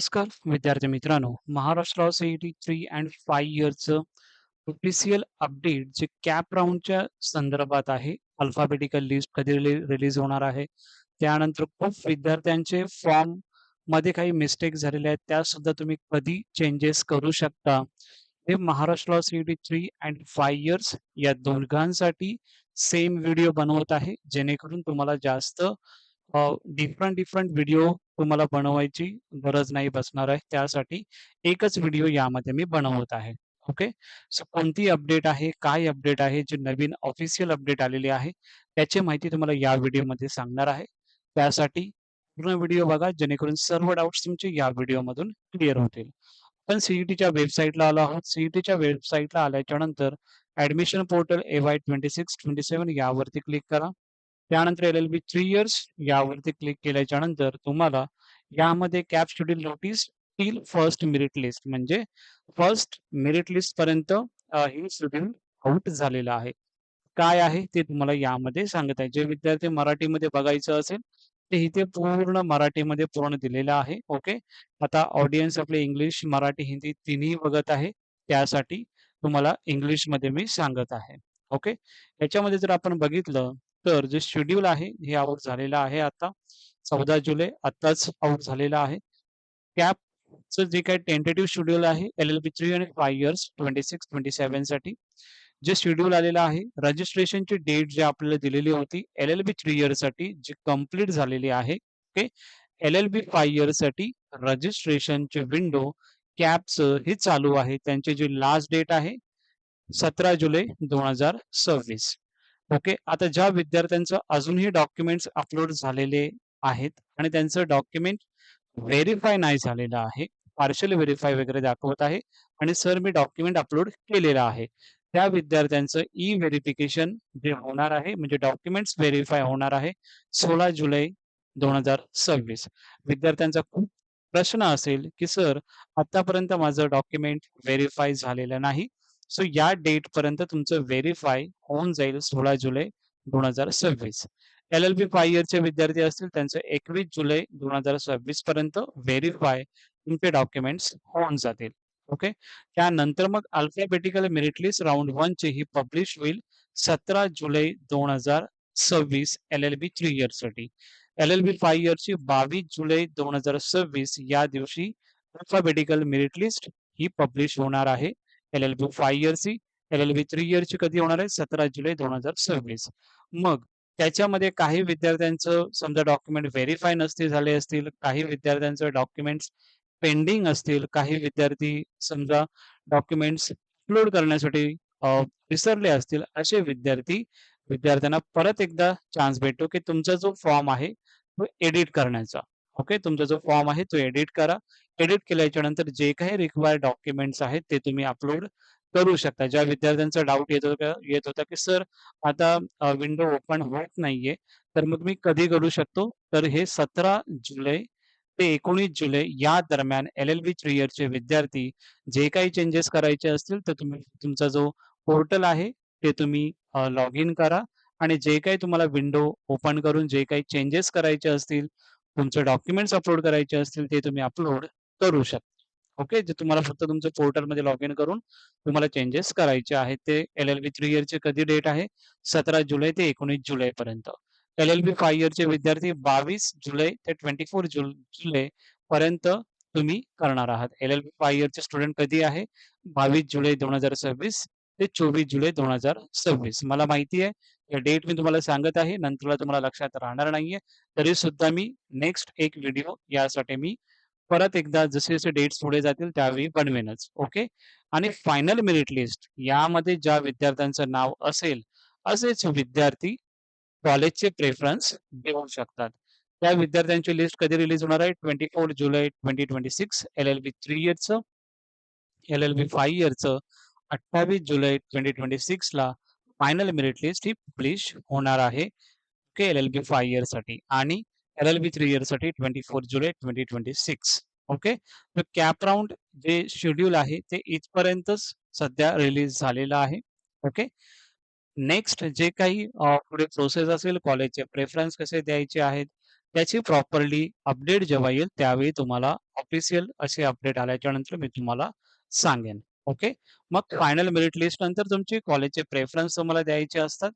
नमस्कार विद्यार्थी मित्रांनो, महाराष्ट्र सीईटी 3 अँड 5 इयर्सचं ऑफिशियल अपडेट जे कॅप राउंडच्या संदर्भात आहे. अल्फाबेटिकल लिस्ट कधी रिलीज होणार आहे. त्यानंतर खूप विद्यार्थ्यांचे फॉर्म मध्ये काही मिस्टेक झालेल्या आहेत, त्या सुद्धा तुम्ही कधी चेंजेस करू शकता. हे महाराष्ट्र सीईटी 3 अँड 5 इयर्स या दोघांसाठी सेम व्हिडिओ बनवत आहे, जेणेकरून तुम्हाला जास्त डिफरंट डिफरंट व्हिडिओ तुम्हाला बनवायची गरज नाही बसणार आहे. त्यासाठी एकच व्हिडिओ यामध्ये मी बनवत आहे. ओके. सो कोणती अपडेट आहे, काय अपडेट आहे, जे नवीन ऑफिशियल अपडेट आलेली आहे, त्याची माहिती तुम्हाला या व्हिडिओमध्ये सांगणार आहे. त्यासाठी पूर्ण व्हिडिओ बघा, जेणेकरून सर्व डाउट्स तुमचे या व्हिडिओमधून क्लिअर होतील. आपण सीईटीच्या वेबसाईटला आलो आहोत. सीईटीच्या वेबसाईटला आल्याच्यानंतर ॲडमिशन पोर्टल AY26-27 यावरती क्लिक करा. त्यानंतर एल-एल-बी 3 इयर्स यावरती क्लिक केल्याच्यानंतर तुम्हाला यामध्ये cap schedule notice till first merit list म्हणजे फर्स्ट मेरिट लिस्ट पर्यंत हे शेड्यूल आउट झालेलं आहे. काय आहे ते तुम्हाला यामध्ये सांगत आहे. जे विद्यार्थी मराठीमध्ये बघायचं असेल, ते इथे पूर्ण मराठीमध्ये पूर्ण दिलेलं आहे. ओके. आता ऑडियन्स आपले इंग्लिश, मराठी, हिंदी तिन्ही बघत आहे. त्यासाठी तुम्हाला इंग्लिशमध्ये मी सांगत आहे. ओके. याच्यामध्ये जर आपण बघितलं, तर जे शेड्यूल आहे हे आउट झालेलं आहे आता. 14 जुलै आत्ताच आउट झालेलं आहे. कॅपचं जे काही टेंटेटिव्ह शेड्यूल आहे एल-एल-बी 3 आणि 5 इयर्स 26-27 साठी जे शेड्यूल आलेलं आहे, रजिस्ट्रेशनची डेट जी आपल्याला दिलेली होती एल-एल-बी 3 इयर्ससाठी जी कंप्लीट झालेली आहे. ओके. एल-एल-बी 5 इयर्ससाठी रजिस्ट्रेशनची विंडो कॅपचं हे चालू आहे. त्यांची जी लास्ट डेट आहे 17 जुलै 2026. ओके. आता ज्या विद्यार्थ्यांचं अजूनही डॉक्युमेंट्स अपलोड झालेले आहेत आणि त्यांचं डॉक्युमेंट व्हेरिफाय नाही झालेलं आहे. पार्शियल व्हेरिफाय वगैरे दाखवत आहे आणि सर मी डॉक्युमेंट अपलोड केलेलं आहे. त्या विद्यार्थ्यांचं ई-व्हेरिफिकेशन जे होणार आहे म्हणजे डॉक्युमेंट्स व्हेरिफाय होणार आहे 16 जुलै 2026. विद्यार्थ्यांचा खूप प्रश्न असेल, की सर आतापर्यंत माझं डॉक्युमेंट व्हेरिफाय झालेलं नाही. सो या डेटपर्यंत तुमचं व्हेरिफाय होऊन जाईल 16 जुलै 2026. एल-एल-बी 5 इयरचे विद्यार्थी असतील त्यांचं 21 जुलै 2026 पर्यंत व्हेरिफाय तुमचे डॉक्युमेंट्स होऊन जातील. ओके. त्यानंतर मग अल्फाबेटिकल मेरिट लिस्ट राउंड 1 ची ही पब्लिश होईल 17 जुलै 2026 एल-एल-बी 3 इयर्ससाठी. एल-एल-बी 5 इयर्सची 22 जुलै 2026 या दिवशी अल्फाबेटिकल मेरिट लिस्ट ही पब्लिश होणार आहे. एल-एल-बी 5 इयर्सची, एल-एल-बी 3 इयर्सची कधी होणार आहे? 17 जुलै 2026. मग त्याच्यामध्ये काही विद्यार्थ्यांचं समजा डॉक्युमेंट व्हेरिफाय नसते झाले असतील, काही विद्यार्थ्यांचं डॉक्युमेंट्स पेंडिंग असतील, काही विद्यार्थी समजा डॉक्युमेंट्स अपलोड करण्यासाठी विसरले असतील, असे विद्यार्थ्यांना परत एकदा चान्स भेटतो, की तुमचा जो फॉर्म आहे तो एडिट करण्याचा. ओके. तुमचा जो फॉर्म आहे तो एडिट करा. एडिट केल्याच्या नंतर जे काही रिक्वायर्ड डॉक्युमेंट्स आहेत ते तुम्ही अपलोड करू शकता. ज्या विद्यार्थ्यांचा डाउट येत होता, की सर आता विंडो ओपन होत नाहीये, तर मग मी कधी करू शकतो? तर हे 17 जुलै ते 19 जुलै या दरम्यान एल-एल-बी 3 इयरचे विद्यार्थी जे काही चेंजेस करायचे असतील, तर तुम्ही तुमचा जो पोर्टल आहे, ते तुम्ही लॉग इन करा आणि जे काही तुम्हाला विंडो ओपन करून जे काही चेंजेस करायचे असतील, तुमचे डॉक्युमेंट्स अपलोड करायचे असतील, ते तुम्ही अपलोड करू शकता. ओके. जे तुम्हाला फक्त तुमच्या पोर्टलमध्ये लॉग इन करून तुम्हाला चेंजेस करायचे आहेत. ते एल-एल-बी 3 इयरची कधी डेट आहे? 17 जुलै ते 19 जुलैपर्यंत. एल-एल-बी 5 इयरचे विद्यार्थी 22 जुलै ते 24 जुलैपर्यंत तुम्ही करणार आहात. एल-एल-बी 5 इयरचे स्टुडंट कधी आहे? 22 जुलै 2026 ते 24 जुलै 2026. मला माहिती आहे, या डेट मी तुम्हाला सांगत आहे. नंतरला तुम्हाला लक्षात राहणार नाहीये. तरी सुद्धा मी नेक्स्ट एक व्हिडिओ यासाठी मी परत एकदा जसे-जसे डेट्स पुढे जातील त्यावेळी बनवेनच. ओके. आणि फायनल मेरिट लिस्ट यामध्ये ज्या विद्यार्थ्यांचं नाव असेल, असेच विद्यार्थी कॉलेजचे प्रेफरन्स देऊ शकतात. त्या विद्यार्थ्यांची लिस्ट कधी रिलीज होणार आहे? 24 जुलै 2026 एल-एल-बी 3 इयर्सचं, एल-एल-बी 5 इयर्सचं 28 जुलै 2026 ला फायनल मेरिट लिस्ट ही पब्लिश होणार आहे. ओके. एल-एल-बी 5 इयर्ससाठी आणि एल-एल-बी 3 इयर्ससाठी 24 जुलै 2026. ओके. तर कॅप राउंड जे शेड्यूल आहे ते इथपर्यंतच सध्या रिलीज झालेलं आहे. ओके. नेक्स्ट जे काही पुढे प्रोसेस असेल, कॉलेजचे प्रेफरन्स कसे द्यायचे आहेत, त्याची प्रॉपरली अपडेट जेव्हा येईल त्यावेळी तुम्हाला ऑफिशियल असे अपडेट आल्याच्यानंतर मी तुम्हाला सांगेन. ओके. मग फायनल मेरिट लिस्ट नंतर तुमची कॉलेजचे प्रेफरन्स तुम्हाला द्यायचे असतात.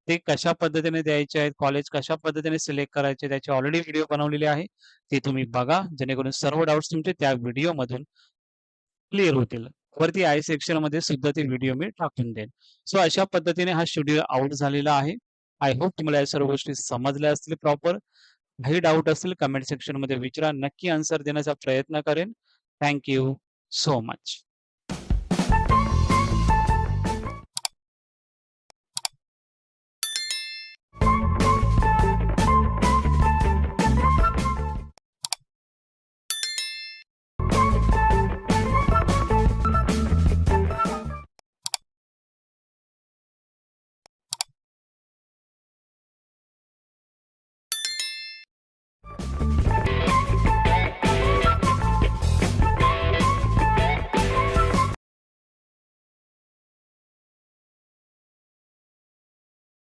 ते कशा पद्धतीने द्यायचे आहेत, कॉलेज कशा पद्धतीने सिलेक्ट करायचे त्याचे ऑलरेडी व्हिडिओ बनवलेले आहे. ते तुम्ही बघा जेणेकरून सर्व डाउट्स तुमचे त्या व्हिडिओमधून क्लिअर होतील. वरती आय सेक्शनमध्ये सुद्धा ते व्हिडिओ मी टाकून देईन. सो अशा पद्धतीने हा शेड्यूल आउट झालेला आहे. आय होप तुम्हाला या सर्व गोष्टी समजल्या असतील प्रॉपर. काही डाउट असेल कमेंट सेक्शनमध्ये विचारा. नक्की आन्सर देण्याचा प्रयत्न करेन. Thank you so much.